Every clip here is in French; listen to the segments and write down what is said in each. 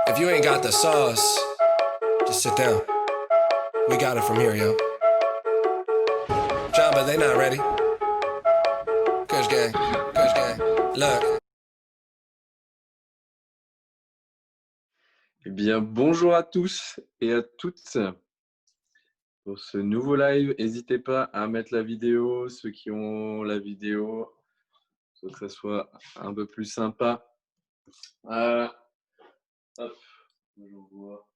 If you ain't got the sauce, just sit down. We got it from here, yo. John, but they not ready. Kush gang, Kush gang. Look. Eh bien, bonjour à tous et à toutes pour ce nouveau live. N'hésitez pas à mettre la vidéo, ceux qui ont la vidéo, pour que ça soit un peu plus sympa. Hop, j'envoie.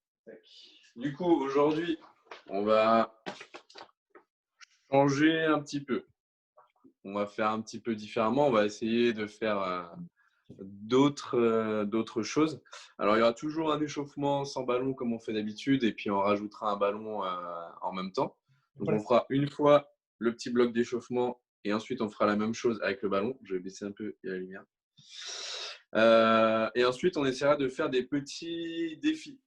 Du coup, aujourd'hui, on va changer un petit peu. On va faire un petit peu différemment. On va essayer de faire d'autres choses. Alors, il y aura toujours un échauffement sans ballon comme on fait d'habitude et puis on rajoutera un ballon en même temps. Donc, on fera une fois le petit bloc d'échauffement et ensuite, on fera la même chose avec le ballon. Je vais baisser un peu la lumière. Et ensuite, on essaiera de faire des petits défis.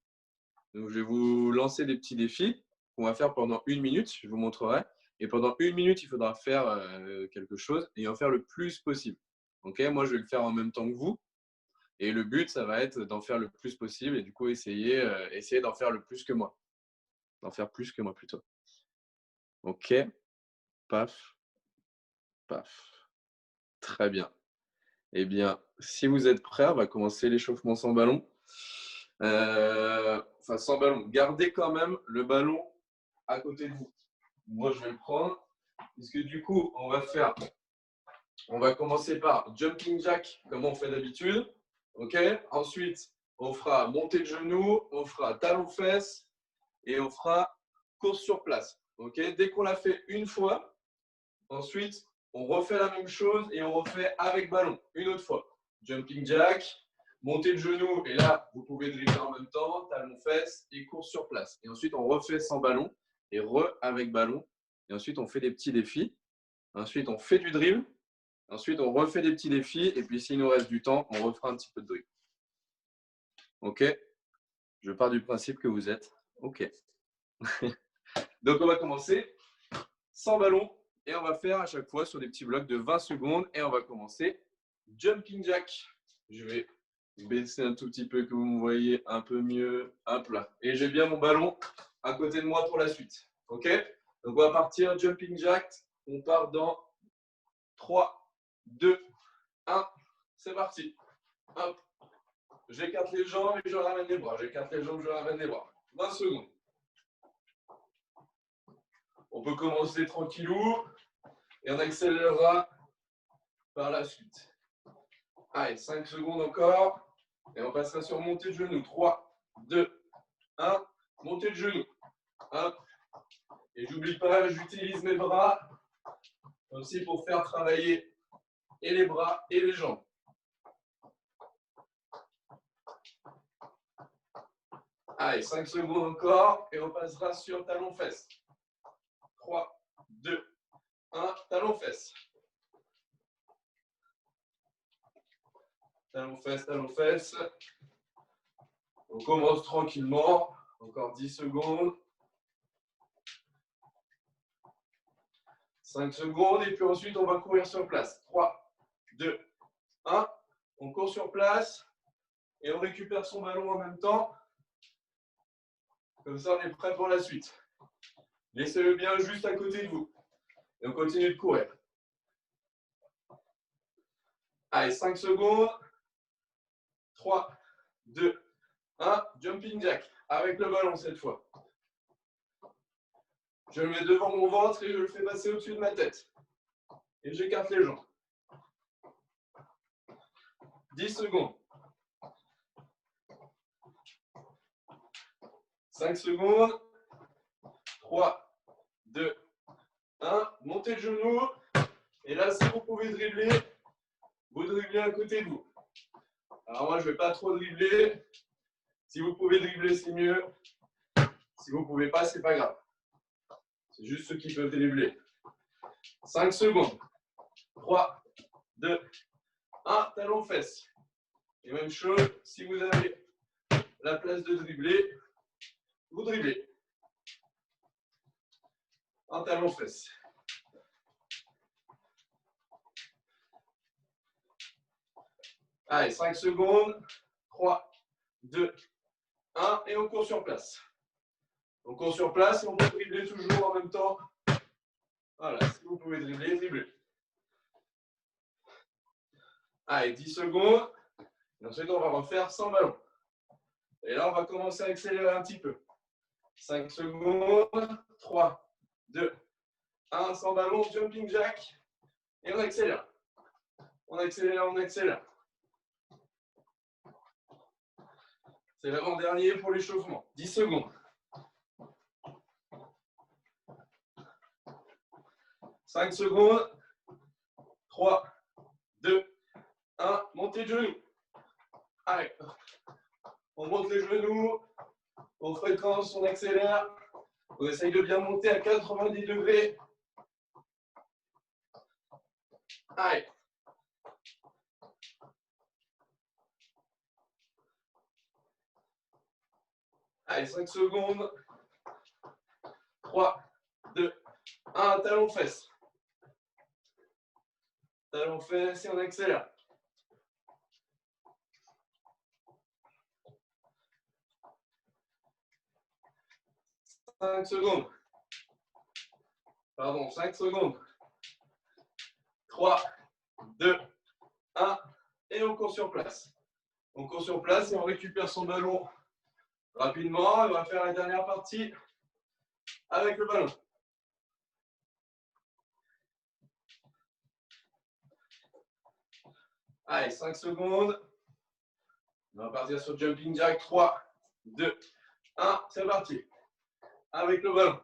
Donc, je vais vous lancer des petits défis qu'on va faire pendant 1 minute. Je vous montrerai. Et pendant 1 minute, il faudra faire quelque chose et en faire le plus possible. Okay, moi, je vais le faire en même temps que vous. Et le but, ça va être d'en faire le plus possible et du coup, essayer d'en faire le plus que moi. D'en faire plus que moi plutôt. Ok. Paf. Paf. Très bien. Eh bien, si vous êtes prêts, on va commencer l'échauffement sans ballon. Enfin, sans ballon. Gardez quand même le ballon à côté de vous. Moi, je vais le prendre. Puisque du coup, on va commencer par jumping jack, comme on fait d'habitude. Ok. Ensuite, on fera montée de genoux, on fera talon-fesse et on fera course sur place. Ok. Dès qu'on l'a fait une fois, ensuite, on refait la même chose et on refait avec ballon une autre fois. Jumping jack, montée de genoux et là, vous pouvez dribbler en même temps, talon-fesse et course sur place. Et ensuite, on refait sans ballon et avec ballon. Et ensuite, on fait des petits défis. Ensuite, on fait du dribble. Ensuite, on refait des petits défis. Et puis, s'il nous reste du temps, on refera un petit peu de dribble. OK? Je pars du principe que vous êtes OK. Donc, on va commencer sans ballon. Et on va faire à chaque fois sur des petits blocs de 20 secondes. Et on va commencer jumping jack. Je vais baisser un tout petit peu que vous me voyez un peu mieux. Hop là. Et j'ai bien mon ballon à côté de moi pour la suite. OK? Donc, on va partir jumping jack. On part dans 3, 2, 1. C'est parti. Hop. J'écarte les jambes et je ramène les bras. J'écarte les jambes, je ramène les bras. 20 secondes. On peut commencer tranquillou et on accélérera par la suite. Allez, 5 secondes encore. Et on passera sur montée de genoux. 3, 2, 1. Montée de genoux. Hop. Et j'oublie pas, j'utilise mes bras aussi pour faire travailler et les bras et les jambes. Allez, 5 secondes encore et on passera sur talon-fesse. 3, 2, 1, talon-fesse. Talon-fesse, talon-fesse. On commence tranquillement. Encore 10 secondes. 5 secondes et puis ensuite on va courir sur place. 3, 2, 1. On court sur place et on récupère son ballon en même temps. Comme ça, on est prêt pour la suite. Laissez-le bien juste à côté de vous. Et on continue de courir. Allez, 5 secondes. 3, 2, 1. Jumping jack. Avec le ballon cette fois. Je le mets devant mon ventre et je le fais passer au-dessus de ma tête. Et j'écarte les jambes. 10 secondes. 5 secondes. 3, 2, 1. Montez le genou. Et là, si vous pouvez dribbler, vous dribblez à côté de vous. Alors moi, je ne vais pas trop dribbler. Si vous pouvez dribbler, c'est mieux. Si vous ne pouvez pas, ce n'est pas grave. C'est juste ceux qui peuvent dribbler. 5 secondes. 3, 2, 1. Talon-fesse. Et même chose, si vous avez la place de dribbler, vous dribblez. Un talon-fesse. Allez, 5 secondes. 3, 2, 1 et on court sur place. On court sur place et on peut dribbler toujours en même temps. Voilà, si vous pouvez dribbler, dribbler. Allez, 10 secondes. Et ensuite, on va refaire sans ballon. Et là, on va commencer à accélérer un petit peu. 5 secondes. 3, 2, 1, sans ballon, jumping jack. Et on accélère. On accélère, on accélère. C'est l'avant-dernier pour l'échauffement. 10 secondes. 5 secondes. 3, 2, 1. Montez de genoux. Allez. On monte les genoux. On fréquence, on accélère. On essaye de bien monter à 90 degrés. Allez. Allez, 5 secondes. 3, 2, 1. Talon fesse. Talon fesse et on accélère. 5 secondes. Pardon, 5 secondes. 3, 2, 1. Et on court sur place. On court sur place et on récupère son ballon rapidement. On va faire la dernière partie avec le ballon. Allez, 5 secondes. On va partir sur jumping jack. 3, 2, 1. C'est parti. Avec le ballon.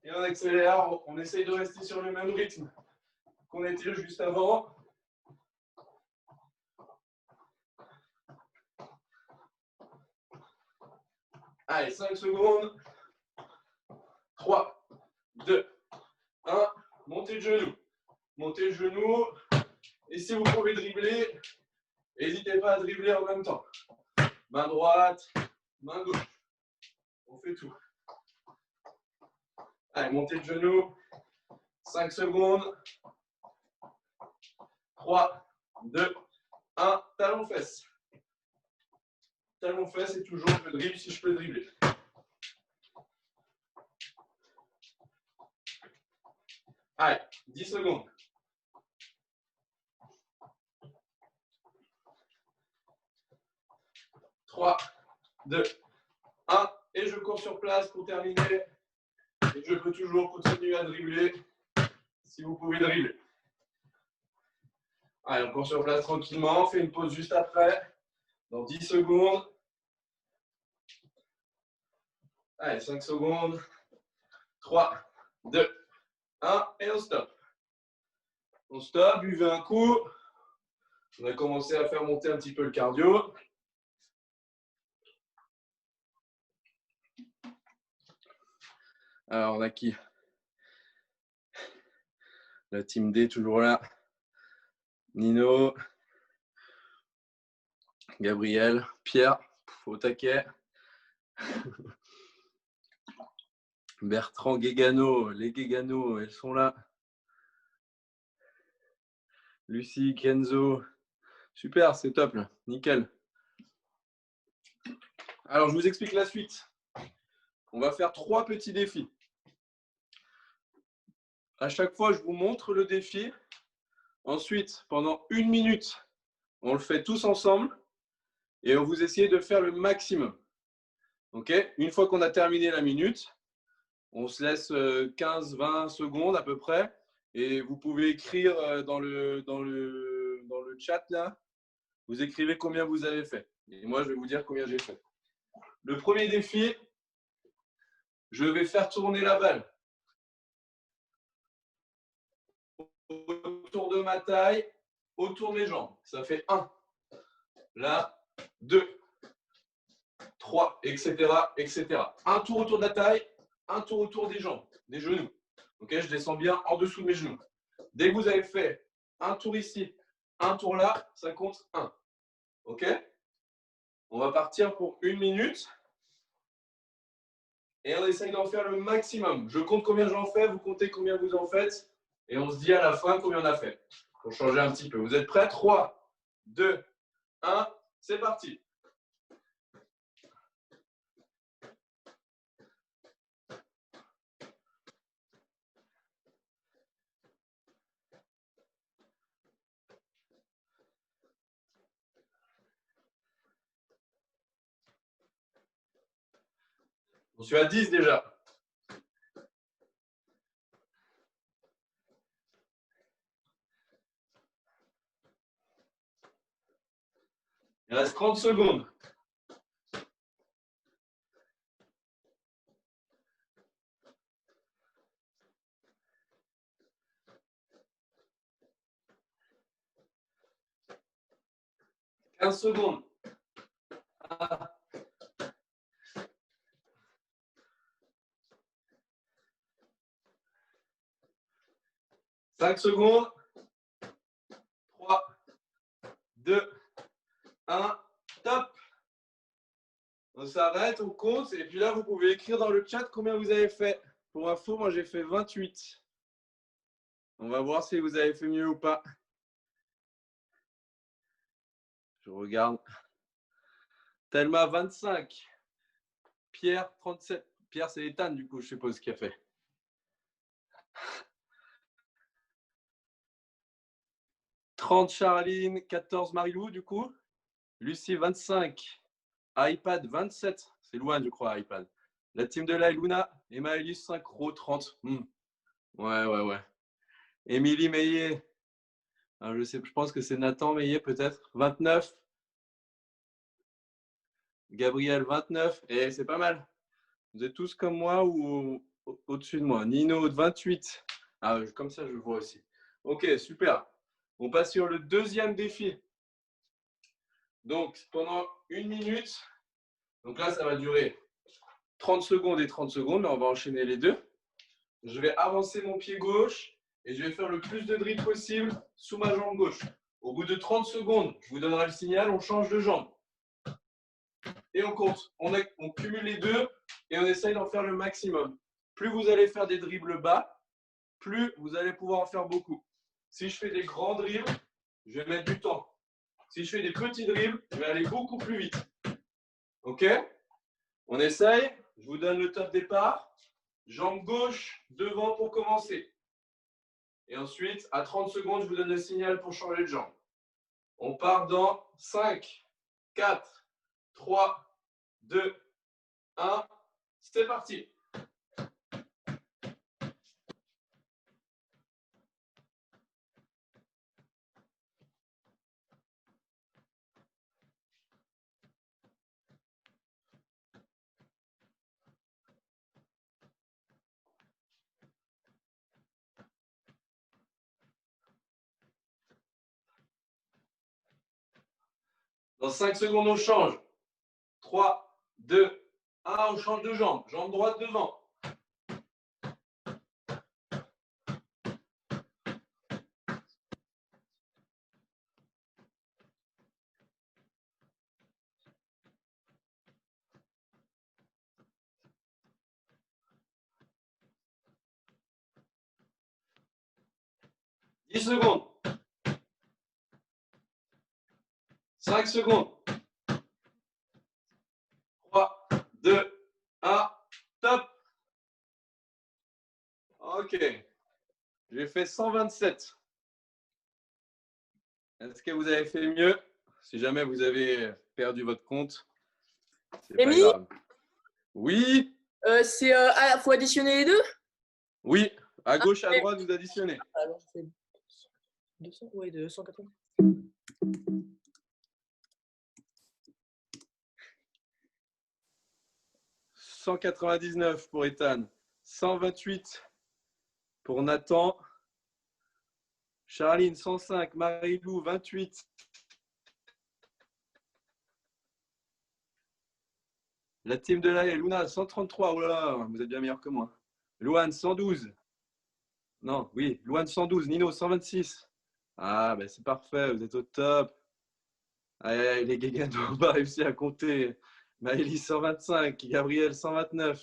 Et on accélère. On essaye de rester sur le même rythme qu'on était juste avant. Allez, 5 secondes. 3, 2, 1. Montez le genou. Montez le genou. Et si vous pouvez dribbler, n'hésitez pas à dribbler en même temps. Main droite, main gauche. On fait tout. Allez, montez le genou. 5 secondes. 3, 2, 1. Talon fesse. Talon fesse et toujours je dribble si je peux dribbler. Allez, 10 secondes. 3, 2, 1. Et je cours sur place pour terminer. Et je peux toujours continuer à dribbler si vous pouvez dribbler. Allez, on court sur place tranquillement. On fait une pause juste après. Dans 10 secondes. Allez, 5 secondes. 3, 2, 1. Et on stoppe. On stoppe, buvez un coup. On a commencé à faire monter un petit peu le cardio. Alors, on a qui? La team D toujours là. Nino, Gabriel, Pierre, au taquet. Bertrand, Guégano, les Guégano, elles sont là. Lucie, Kenzo. Super, c'est top là. Nickel. Alors, je vous explique la suite. On va faire 3 petits défis. À chaque fois, je vous montre le défi. Ensuite, pendant 1 minute, on le fait tous ensemble et on vous essaye de faire le maximum. Ok? Une fois qu'on a terminé la minute, on se laisse 15-20 secondes à peu près et vous pouvez écrire dans le chat là, vous écrivez combien vous avez fait. Et moi, je vais vous dire combien j'ai fait. Le premier défi, je vais faire tourner la balle autour de ma taille, autour de mes jambes. Ça fait 1. Là, 2, 3, etc., etc. Un tour autour de la taille, un tour autour des jambes, des genoux. Ok, je descends bien en dessous de mes genoux. Dès que vous avez fait un tour ici, un tour là, ça compte 1. Ok? On va partir pour 1 minute. Et on essaye d'en faire le maximum. Je compte combien j'en fais, vous comptez combien vous en faites. Et on se dit à la fin combien on a fait. Pour changer un petit peu. Vous êtes prêts? 3, 2, 1. C'est parti. On suis à 10 déjà. Il reste 30 secondes. « 15 secondes. 5 secondes. 3, 2, 1. Top. On s'arrête, on compte. Et puis là, vous pouvez écrire dans le chat combien vous avez fait. Pour info, moi, j'ai fait 28. On va voir si vous avez fait mieux ou pas. Je regarde. Thelma, 25. Pierre, 37. Pierre, c'est Ethan, du coup, je suppose, qui a fait. « 30 Charline, 14 Marilou, du coup. Lucie, 25. iPad, 27. C'est loin, je crois, iPad. La team de la Luna et Maëlys, synchro, 30. Ouais. Émilie Meillet. Alors, je pense que c'est Nathan Meillet, peut-être. 29. Gabriel, 29. Et c'est pas mal. Vous êtes tous comme moi ou au-dessus de moi? Nino, 28. Ah, comme ça, je le vois aussi. Ok, super. On passe sur le deuxième défi. Donc, pendant 1 minute, donc là, ça va durer 30 secondes et 30 secondes, mais on va enchaîner les deux. Je vais avancer mon pied gauche et je vais faire le plus de dribbles possible sous ma jambe gauche. Au bout de 30 secondes, je vous donnerai le signal, on change de jambe. Et on compte. On cumule les deux et on essaye d'en faire le maximum. Plus vous allez faire des dribbles bas, plus vous allez pouvoir en faire beaucoup. Si je fais des grands dribbles, je vais mettre du temps. Si je fais des petits dribbles, je vais aller beaucoup plus vite. Ok? On essaye. Je vous donne le top départ. Jambe gauche devant pour commencer. Et ensuite, à 30 secondes, je vous donne le signal pour changer de jambe. On part dans 5, 4, 3, 2, 1. C'est parti. Dans 5 secondes, on change. 3, 2, 1. On change de jambe. Jambe droite devant. « 10 secondes. 5 secondes. 3, 2, 1. Top. Ok. J'ai fait 127. Est-ce que vous avez fait mieux? Si jamais vous avez perdu votre compte, c'est pas grave. Oui. Faut additionner les deux? Oui. À gauche, à droite, vous additionnez. Alors, c'est 200, ouais, 280. 199 pour Ethan. 128 pour Nathan. Charline, 105. Marilou, 28. La team de la Luna, 133. Oh là là, vous êtes bien meilleur que moi. Louane, 112. Non, oui, Louane, 112. Nino, 126. Ah, ben c'est parfait, vous êtes au top. Allez, les Guéguins n'ont pas réussi à compter. Maëlys, 125. Gabriel, 129.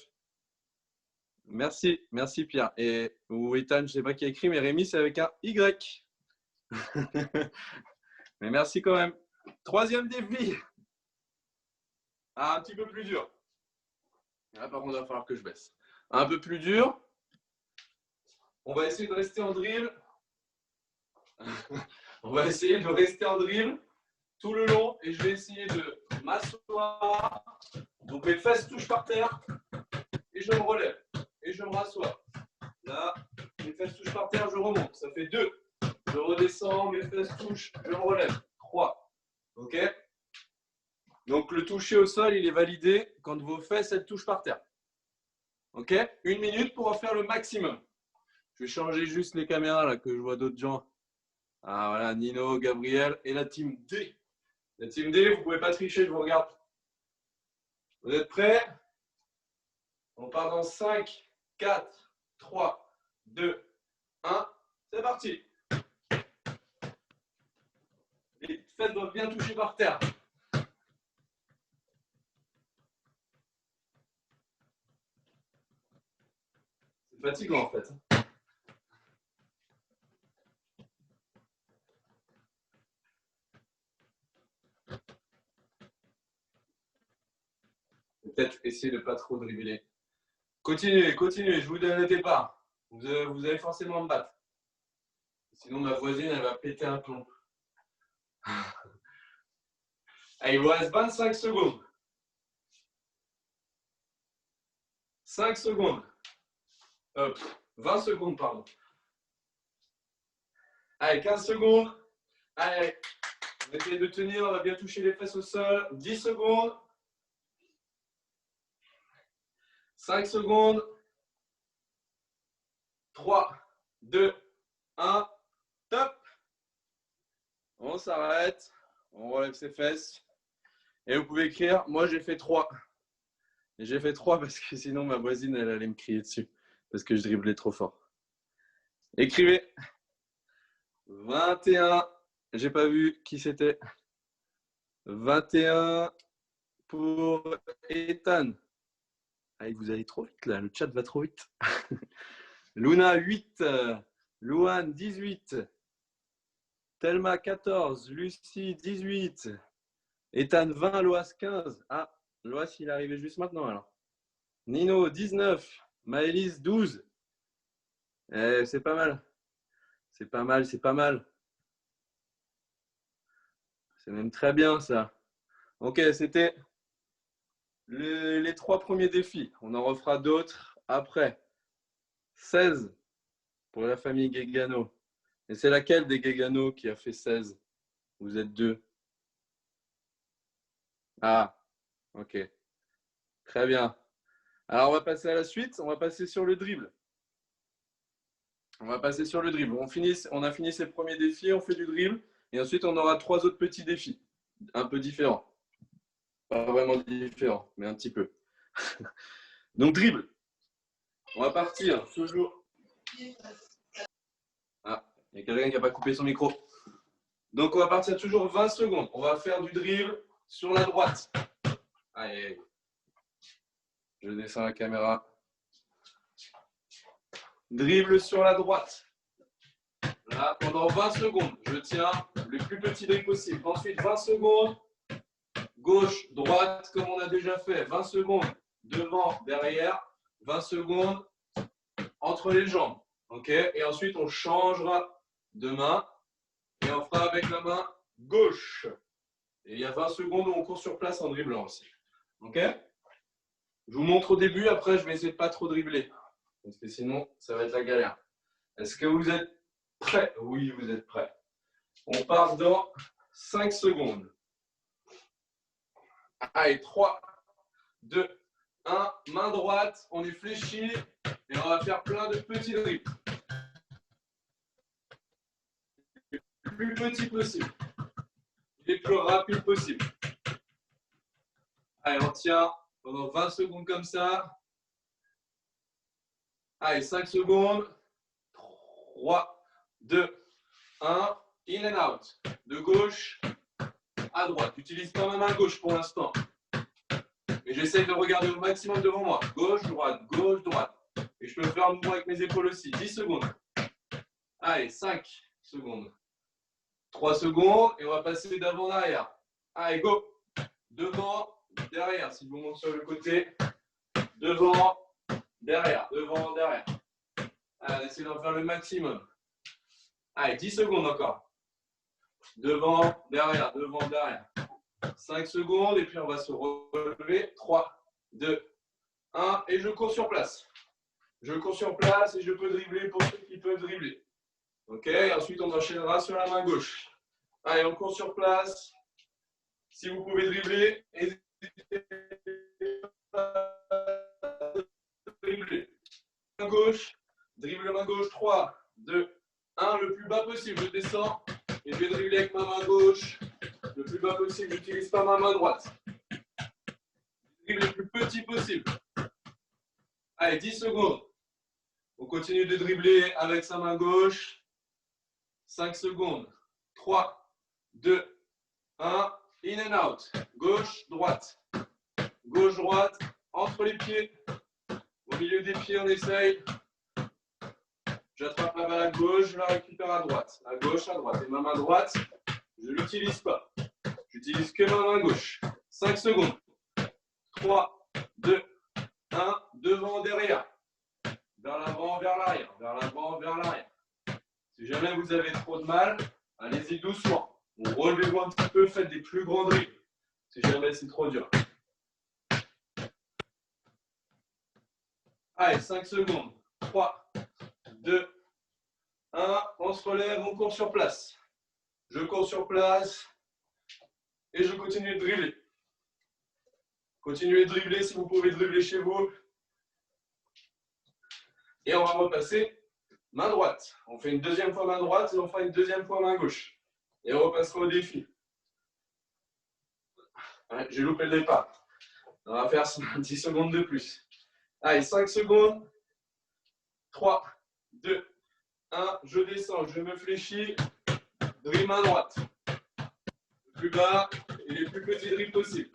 Merci Pierre. Ou Ethan, je ne sais pas qui a écrit, mais Rémi, c'est avec un Y. Mais merci quand même. Troisième défi. Ah, un petit peu plus dur. Là, par contre, il va falloir que je baisse. Un peu plus dur. On va essayer de rester en drill. On va essayer de rester en drill tout le long. Et je vais essayer de m'asseoir. Donc mes fesses touchent par terre. Et je me relève. Et je me rassois. Là, mes fesses touchent par terre, je remonte. Ça fait 2. Je redescends, mes fesses touchent, je me relève. 3. OK? Donc le toucher au sol, il est validé quand vos fesses, elles touchent par terre. OK? 1 minute pour en faire le maximum. Je vais changer juste les caméras là, que je vois d'autres gens. Ah voilà, Nino, Gabriel et la team D. La team D, vous ne pouvez pas tricher, je vous regarde. Vous êtes prêts? On part dans 5, 4, 3, 2, 1. C'est parti. Les fesses doivent bien toucher par terre. C'est fatigant en fait. Peut-être essayer de ne pas trop dribbler. Continuez, continuez, je vous donne le départ. Vous allez forcément me battre. Sinon, ma voisine, elle va péter un plomb. Allez, il vous reste 25 secondes. 5 secondes. 20 secondes, pardon. Allez, 15 secondes. Allez, on essaie de tenir, on va bien toucher les fesses au sol. 10 secondes. 5 secondes. 3, 2, 1. Top. On s'arrête. On relève ses fesses. Et vous pouvez écrire, moi j'ai fait 3. Et j'ai fait 3 parce que sinon ma voisine, elle allait me crier dessus. Parce que je driblais trop fort. Écrivez. 21. J'ai pas vu qui c'était. 21 pour Ethan. Allez, vous allez trop vite là, le chat va trop vite. Luna 8, Louane 18, Thelma 14, Lucie 18, Ethan 20, Loas 15. Ah, Loas il est arrivé juste maintenant alors. Nino 19, Maëlys 12. C'est pas mal. C'est pas mal, c'est pas mal. C'est même très bien ça. Ok, c'était les 3 premiers défis. On en refera d'autres après. 16 pour la famille Guégano. Et c'est laquelle des Guégano qui a fait 16? Vous êtes 2. Ah, ok. Très bien. Alors, on va passer à la suite. On va passer sur le dribble. On va passer sur le dribble. On a fini ces premiers défis, on fait du dribble. Et ensuite, on aura 3 autres petits défis. Un peu différents. Pas vraiment différents, mais un petit peu. Donc, dribble. On va partir toujours. Ah, il y a quelqu'un qui n'a pas coupé son micro. Donc, on va partir toujours 20 secondes. On va faire du dribble sur la droite. Allez. Je descends la caméra. Dribble sur la droite. Là, pendant 20 secondes, je tiens le plus petit dribble possible. Ensuite, 20 secondes. Gauche, droite, comme on a déjà fait. 20 secondes devant, derrière. 20 secondes entre les jambes. OK? Et ensuite, on changera de main. Et on fera avec la main gauche. Et il y a 20 secondes où on court sur place en dribblant aussi. OK? Je vous montre au début. Après, je vais essayer de ne pas trop dribbler. Parce que sinon, ça va être la galère. Est-ce que vous êtes prêts? Oui, vous êtes prêts. On part dans 5 secondes. Allez, 3, 2, 1. Main droite, on est fléchi. Et on va faire plein de petits dribbles. Le plus petit possible. Le plus rapide possible. Allez, on tient pendant 20 secondes comme ça. Allez, 5 secondes. 3, 2, 1. In and out. De gauche à droite. J'utilise pas ma main gauche pour l'instant. Mais j'essaie de regarder au maximum devant moi. Gauche, droite, gauche, droite. Et je peux faire un mouvement avec mes épaules aussi. 10 secondes. Allez, 5 secondes. 3 secondes et on va passer d'avant en arrière. Allez, go. Devant, derrière. Si je vous montre sur le côté. Devant, derrière. Devant, derrière. Allez, essayez d'en faire le maximum. Allez, 10 secondes encore. Devant, derrière. Devant, derrière. 5 secondes et puis on va se relever. 3, 2, 1 et je cours sur place. Je cours sur place et je peux dribbler pour ceux qui peuvent dribbler. Ok, ensuite on enchaînera sur la main gauche. Allez, on court sur place. Si vous pouvez dribbler, n'hésitez pas à dribbler. Main gauche, dribble main gauche, 3, 2, 1, le plus bas possible. Je descends et je vais dribbler avec ma main gauche. Le plus bas possible, j'utilise pas ma main droite. Je dribble le plus petit possible. Allez, 10 secondes. On continue de dribbler avec sa main gauche. 5 secondes. 3, 2, 1. In and out. Gauche, droite. Gauche, droite. Entre les pieds. Au milieu des pieds, on essaye. J'attrape la balle à gauche, je la récupère à droite. À gauche, à droite. Et ma main droite, je ne l'utilise pas. J'utilise que ma main gauche. 5 secondes. 3, 2, 1. Devant, derrière. Vers l'avant, vers l'arrière. Vers l'avant, vers l'arrière. Si jamais vous avez trop de mal, allez-y doucement. Relevez-vous un petit peu, faites des plus grands dribbles. Si jamais c'est trop dur. Allez, 5 secondes. 3, 2, 1. On se relève, on court sur place. Je cours sur place et je continue de dribbler. Continuez de dribbler si vous pouvez dribbler chez vous. Et on va repasser main droite. On fait une deuxième fois main droite et on fera une deuxième fois main gauche. Et on repassera au défi. Ouais, j'ai loupé le départ. On va faire 10 secondes de plus. Allez, 5 secondes. 3, 2, 1. Je descends, je me fléchis. Dribble main droite. Le plus bas et les plus petits dribbles possibles.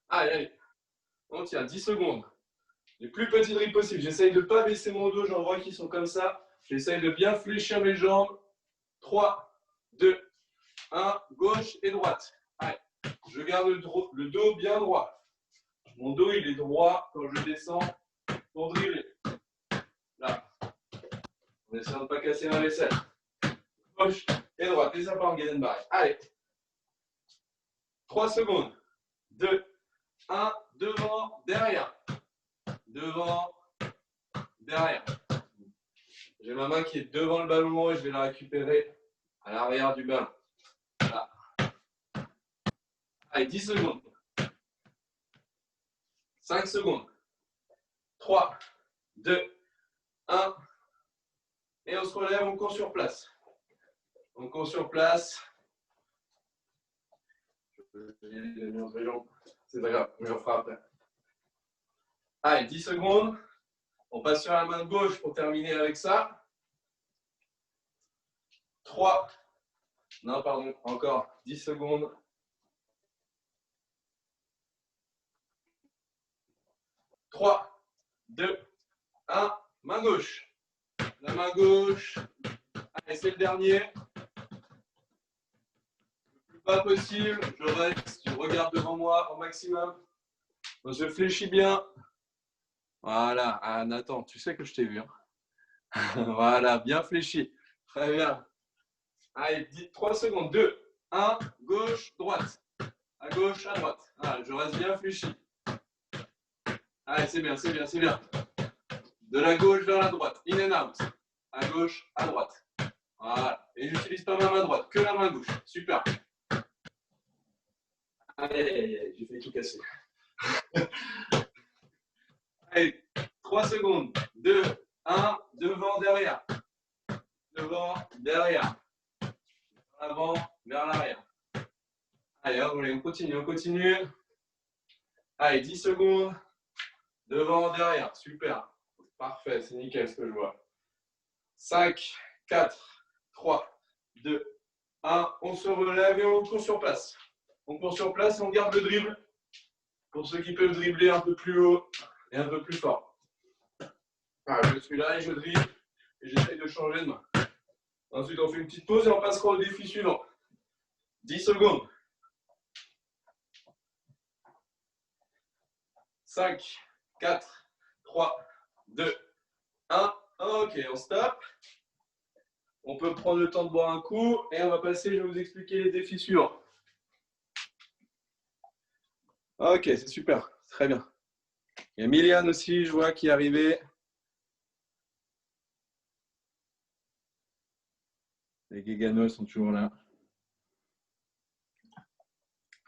Allez, allez. On tient 10 secondes. Les plus petits dribbles possibles. J'essaye de ne pas baisser mon dos. J'en vois qui sont comme ça. J'essaye de bien fléchir mes jambes. 3, 2, 1. Gauche et droite. Allez. Je garde le dos bien droit. Mon dos, il est droit quand je descends pour dribbler. Là. On essaie de ne pas casser ma vaisselle. Gauche et droite. Et ça part en Gedenbach. Allez. 3 secondes. 2, 1. Devant, derrière. Devant, derrière. J'ai ma main qui est devant le ballon et je vais la récupérer à l'arrière du ballon. Là. Allez, 10 secondes. 5 secondes. 3, 2, 1. Et on se relève, on court sur place. On court sur place. C'est pas grave, je le ferai après. Allez, 10 secondes. On passe sur la main gauche pour terminer avec ça. 3. Non, pardon, encore 10 secondes. 3, 2, 1. Main gauche. La main gauche. Allez, c'est le dernier. Le plus bas possible. Je reste, je regarde devant moi au maximum. On se fléchit bien. Voilà. Ah, Nathan, tu sais que je t'ai vu. Hein. Voilà, bien fléchi. Très bien. Allez, 3 secondes. 2, 1. Gauche, droite. À gauche, à droite. Voilà, je reste bien fléchi. Allez, c'est bien, c'est bien, c'est bien. De la gauche vers la droite. In and out. À gauche, à droite. Voilà. Et j'utilise pas ma main droite, que la main gauche. Super. Allez, j'ai fait tout casser. Allez, 3 secondes. 2, 1. Devant, derrière. Devant, derrière. Avant, vers l'arrière. Allez, on continue, on continue. Allez, 10 secondes. Devant, derrière. Super. Parfait, c'est nickel ce que je vois. 5, 4, 3, 2, 1. On se relève et on court sur place. On court sur place et on garde le dribble. Pour ceux qui peuvent dribbler un peu plus haut et un peu plus fort. Voilà, je suis là et je dribble et j'essaie de changer de main. Ensuite, on fait une petite pause et on passera au défi suivant. 10 secondes. 5, 4, 3, 2, 1. Ok, on stoppe. On peut prendre le temps de boire un coup et on va passer, je vais vous expliquer les défis suivants. Ok, c'est super, très bien. Il y a Miliane aussi, je vois, qui est arrivée. Les Guéganos sont toujours là.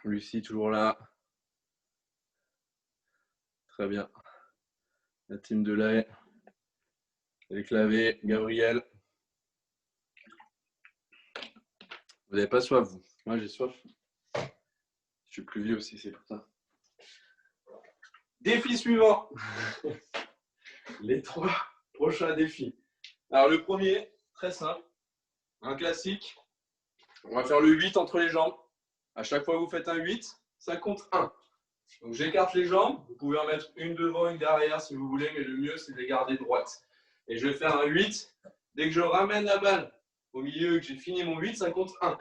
Lucie, toujours là. Très bien. La team de lait. Les clavés, Gabriel. Vous n'avez pas soif, vous? Moi, j'ai soif. Je suis plus vieux aussi, c'est pour ça. Défi suivant. Les 3 prochains défis. Alors, le premier, très simple. Un classique. On va faire le 8 entre les jambes. À chaque fois que vous faites un 8, ça compte 1. Donc, j'écarte les jambes. Vous pouvez en mettre une devant, une derrière si vous voulez, mais le mieux, c'est de les garder droites. Et je vais faire un 8. Dès que je ramène la balle au milieu et que j'ai fini mon 8, ça compte 1.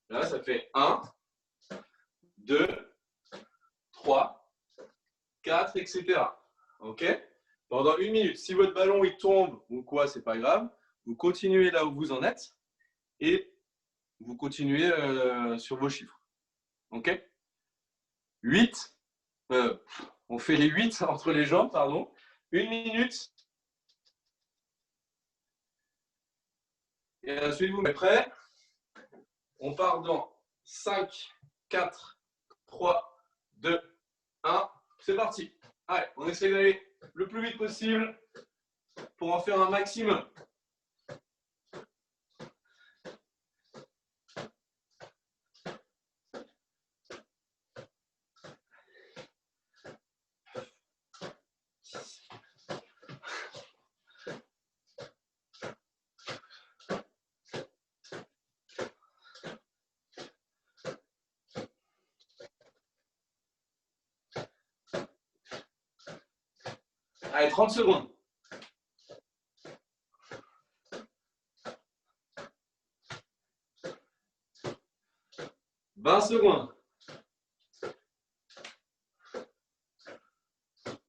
Là, ça fait 1, 2, 3, 4, etc. OK? Pendant 1 minute. Si votre ballon il tombe ou quoi, c'est pas grave. Vous continuez là où vous en êtes et vous continuez sur vos chiffres. OK? 8. On fait les 8 entre les jambes, pardon. 1 minute. Et ensuite, vous êtes prêts? On part dans 5, 4, 3, 2, 1. C'est parti. Allez, on essaie d'aller le plus vite possible pour en faire un maximum. Allez, 30 secondes. « 20 secondes.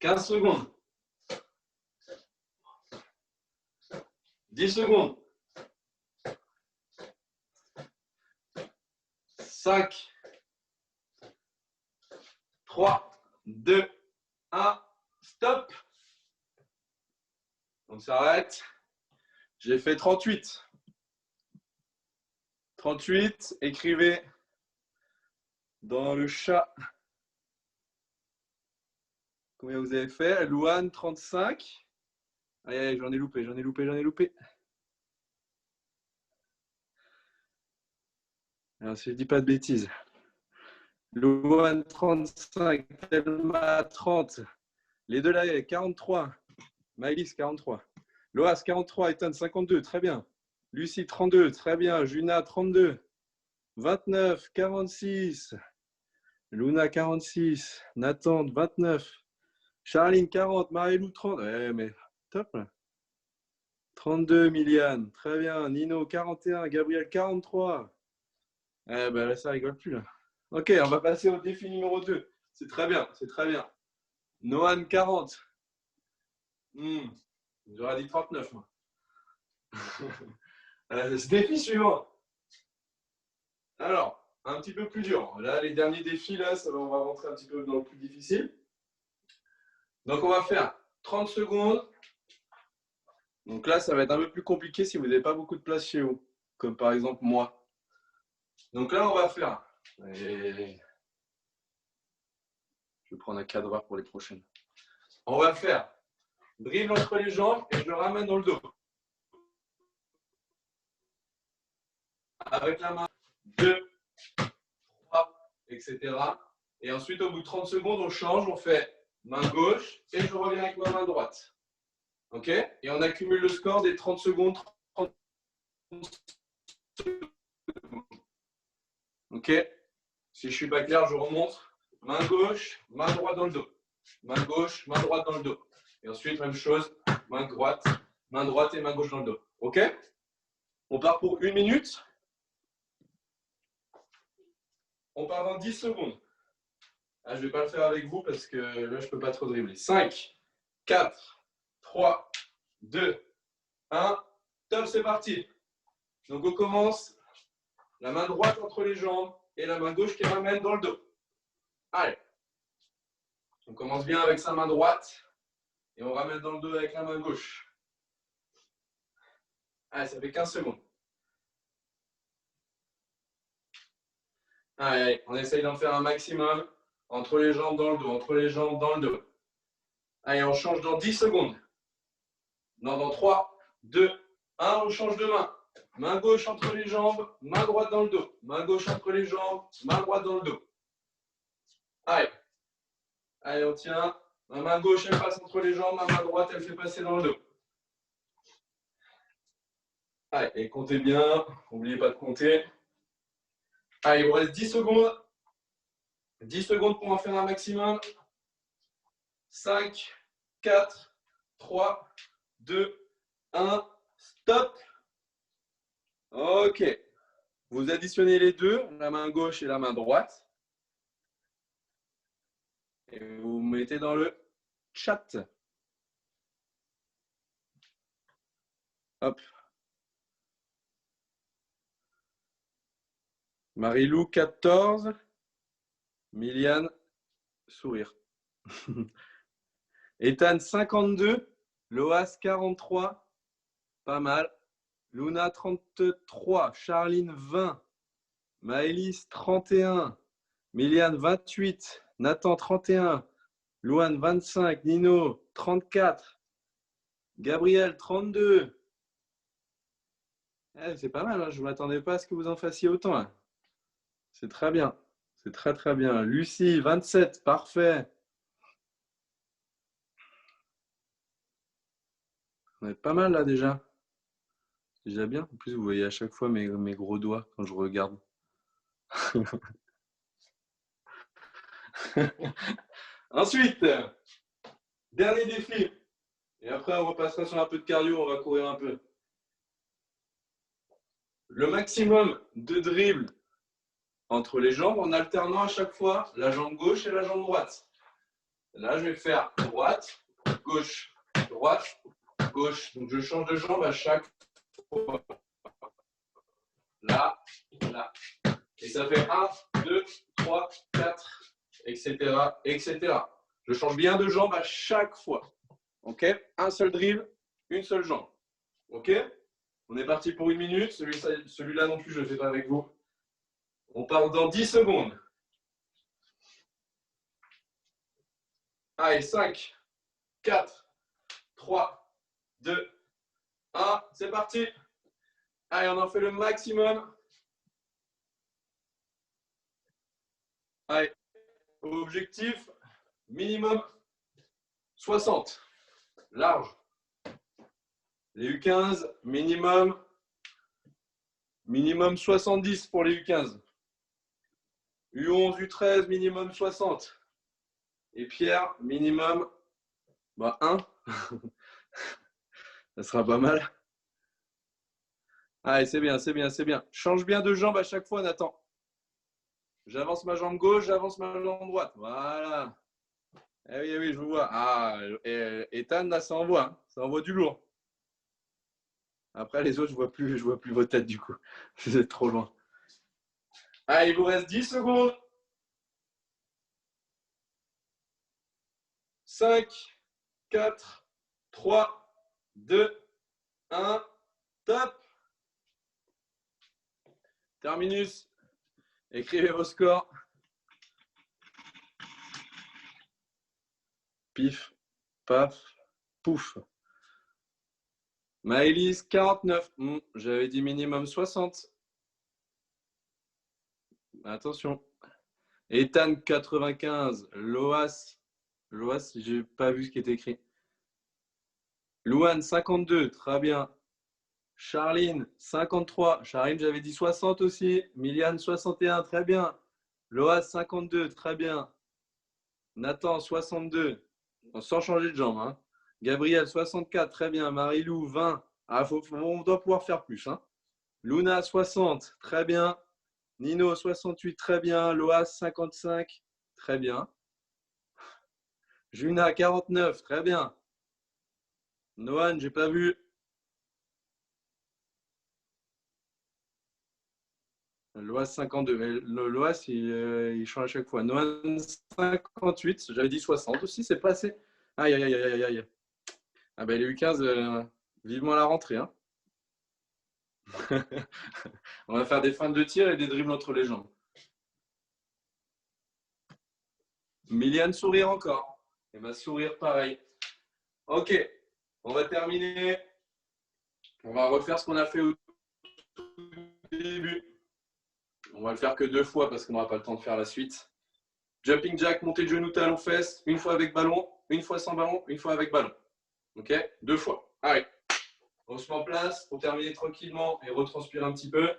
15 secondes. 10 secondes. 5, 3, 2, 1. Stop. On s'arrête. J'ai fait 38. 38, écrivez dans le chat combien vous avez fait. Louane, 35. Aïe, aïe, j'en ai loupé. Alors, si je ne dis pas de bêtises. Louane, 35. Thelma, 30. Les deux là, 43. Maëlys, 43. Loas, 43. Ethan, 52. Très bien. Lucie, 32. Très bien. Juna, 32. 29. 46. Luna, 46. Nathan, 29. Charline, 40. Marie-Lou, 30. Ouais, mais top. 32, Miliane. Très bien. Nino, 41. Gabriel, 43. Eh ben là, ça rigole plus, là. Ok, on va passer au défi numéro 2. C'est très bien, c'est très bien. Noan, 40. J'aurais dit 39, moi. Ce défi suivant. Alors, un petit peu plus dur. Là, les derniers défis, là, on va rentrer un petit peu dans le plus difficile. Donc, on va faire 30 secondes. Donc là, ça va être un peu plus compliqué si vous n'avez pas beaucoup de place chez vous, comme par exemple moi. Donc là, on va faire. Je vais prendre un cadreur pour les prochaines. On va faire dribble entre les jambes et je le ramène dans le dos. Avec la main, 2, 3, etc. Et ensuite, au bout de 30 secondes, on change, on fait main gauche et je reviens avec ma main droite. OK? Et on accumule le score des 30 secondes. 30 secondes. OK? Si je ne suis pas clair, je remonte. Main gauche, main droite dans le dos. Main gauche, main droite dans le dos. Et ensuite, même chose, main droite et main gauche dans le dos. OK? On part pour 1 minute. On part dans 10 secondes. Ah, je ne vais pas le faire avec vous parce que là, je ne peux pas trop dribbler. 5, 4, 3, 2, 1. Top, c'est parti. Donc, on commence. La main droite entre les jambes et la main gauche qui ramène dans le dos. Allez. On commence bien avec sa main droite et on ramène dans le dos avec la main gauche. Allez, ça fait 15 secondes. Allez, on essaye d'en faire un maximum. Entre les jambes dans le dos, entre les jambes dans le dos. Allez, on change dans 10 secondes. Non, dans 3, 2, 1, on change de main. Main gauche entre les jambes, main droite dans le dos. Main gauche entre les jambes, main droite dans le dos. Allez. Allez, on tient. Ma main gauche, elle passe entre les jambes. Ma main droite, elle fait passer dans le dos. Allez, et comptez bien. N'oubliez pas de compter. Allez, il vous reste 10 secondes. 10 secondes pour en faire un maximum. 5, 4, 3, 2, 1. Stop. Ok. Vous additionnez les deux, la main gauche et la main droite. Et vous mettez dans le chat. Hop. Marilou, 14. Miliane, sourire. Ethan, 52. Loas, 43. Pas mal. Luna, 33. Charline, 20. Maëlys, 31. Miliane, 28. Nathan, 31. Louane, 25. Nino, 34. Gabriel, 32. C'est pas mal, hein. Je ne m'attendais pas à ce que vous en fassiez autant. Hein. C'est très bien. C'est très, très bien. Lucie, 27. Parfait. On est pas mal là déjà. C'est déjà bien. En plus, vous voyez à chaque fois mes gros doigts quand je regarde. Ensuite, dernier défi. Et après, on repassera sur un peu de cardio. On va courir un peu. Le maximum de dribble entre les jambes en alternant à chaque fois la jambe gauche et la jambe droite. Là, je vais faire droite, gauche, droite, gauche. Donc, je change de jambe à chaque fois. Là, là. Et ça fait 1, 2, 3, 4, etc., etc. Je change bien de jambe à chaque fois. OK? Un seul dribble, une seule jambe. OK? On est parti pour 1 minute. Celui-là non plus, je ne le fais pas avec vous. On part dans 10 secondes. Allez, 5, 4, 3, 2, 1. C'est parti. Allez, on en fait le maximum. Allez, objectif minimum 60. Large. Les U15, minimum 70 pour les U15. U11, U13, minimum 60. Et Pierre, minimum 1. Ça sera pas mal. Allez, c'est bien, c'est bien, c'est bien. Change bien de jambe à chaque fois, Nathan. J'avance ma jambe gauche, j'avance ma jambe droite. Voilà. Eh oui, je vous vois. Ah, Ethan, là, ça envoie. Hein. Ça envoie du lourd. Après, les autres, je vois plus vos têtes, du coup. Vous êtes trop loin. Allez, il vous reste 10 secondes. 5, 4, 3, 2, 1. Top. Terminus. Écrivez vos scores. Pif, paf, pouf. Maëlys, 49. J'avais dit minimum 60. Attention. Ethan, 95. Loas, j'ai pas vu ce qui était écrit. Louane, 52. Très bien. Charline, 53. Charline, j'avais dit 60 aussi. Miliane, 61. Très bien. Loas, 52. Très bien. Nathan, 62. Sans changer de jambe. Hein. Gabriel, 64. Très bien. Marilou, 20. Ah, on doit pouvoir faire plus. Hein. Luna 60, très bien. Nino 68, très bien. Loas 55, très bien. Juna 49, très bien. Noan, j'ai pas vu. Loas 52. Le Loas, il change à chaque fois. Noan 58, j'avais dit 60 aussi, c'est pas assez. Aïe, aïe, aïe, aïe, aïe. Ah ben, les U15, vivement la rentrée. Hein. On va faire des feintes de tir et des dribbles entre les jambes. Miliane sourire encore. Elle va sourire pareil. Ok, on va terminer. On va refaire ce qu'on a fait au début. On va le faire que 2 fois parce qu'on n'aura pas le temps de faire la suite. Jumping jack, montée de genou, talon, fesse. Une fois avec ballon, une fois sans ballon, une fois avec ballon. Ok, 2 fois. Allez, on se met en place pour terminer tranquillement et retranspirer un petit peu.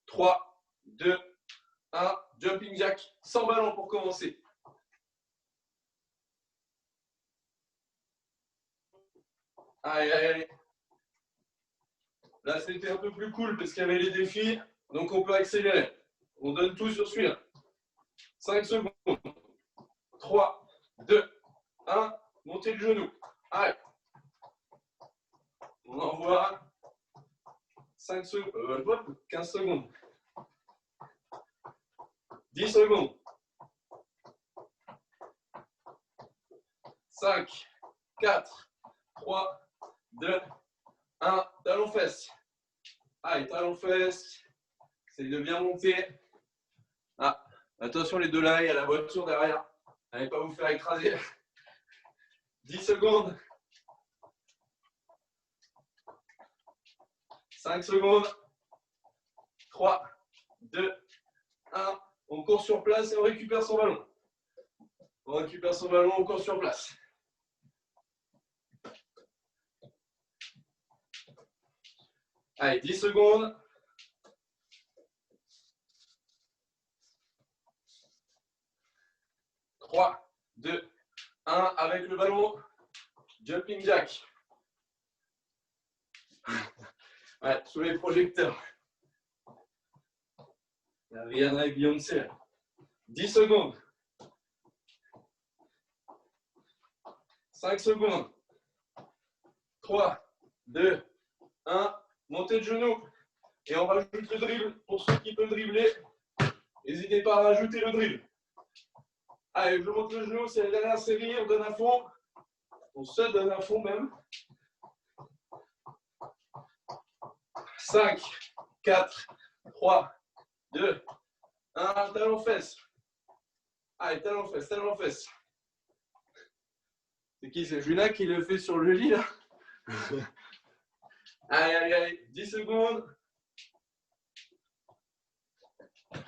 3, 2, 1. Jumping jack sans ballon pour commencer. Allez, allez, allez. Là, c'était un peu plus cool parce qu'il y avait les défis. Donc, on peut accélérer. On donne tout sur celui-là. 5 secondes. 3, 2, 1. Montez le genou. Allez. On envoie 5 secondes. 15 secondes. 10 secondes. 5, 4, 3, 2, 1. Talon fesse. Allez, talon fesse. Essayez de bien monter. Ah, attention les deux là, il y a la voiture derrière. N'allez pas vous faire écraser. 10 secondes. 5 secondes. 3, 2, 1. On court sur place et on récupère son ballon. On récupère son ballon, on court sur place. Allez, 10 secondes. 3, 2, 1. Avec le ballon. Jumping jack. Ouais, sous les projecteurs. Il y a Rihanna et Beyoncé. 10 secondes. 5 secondes. 3, 2, 1. Montez de genoux. Et on rajoute le dribble. Pour ceux qui peuvent dribbler, n'hésitez pas à rajouter le dribble. Allez, je monte le genou. C'est la dernière série. On donne à fond. On se donne à fond même. 5, 4, 3, 2, 1. Talon fesse. Allez, talon fesse, talon fesse. C'est qui? C'est Juna qui le fait sur le lit là. Allez, allez, allez. 10 secondes. Allez,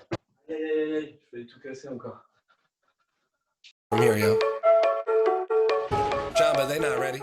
allez, allez. Je vais tout casser encore. I'm here, yo. John, but they not ready.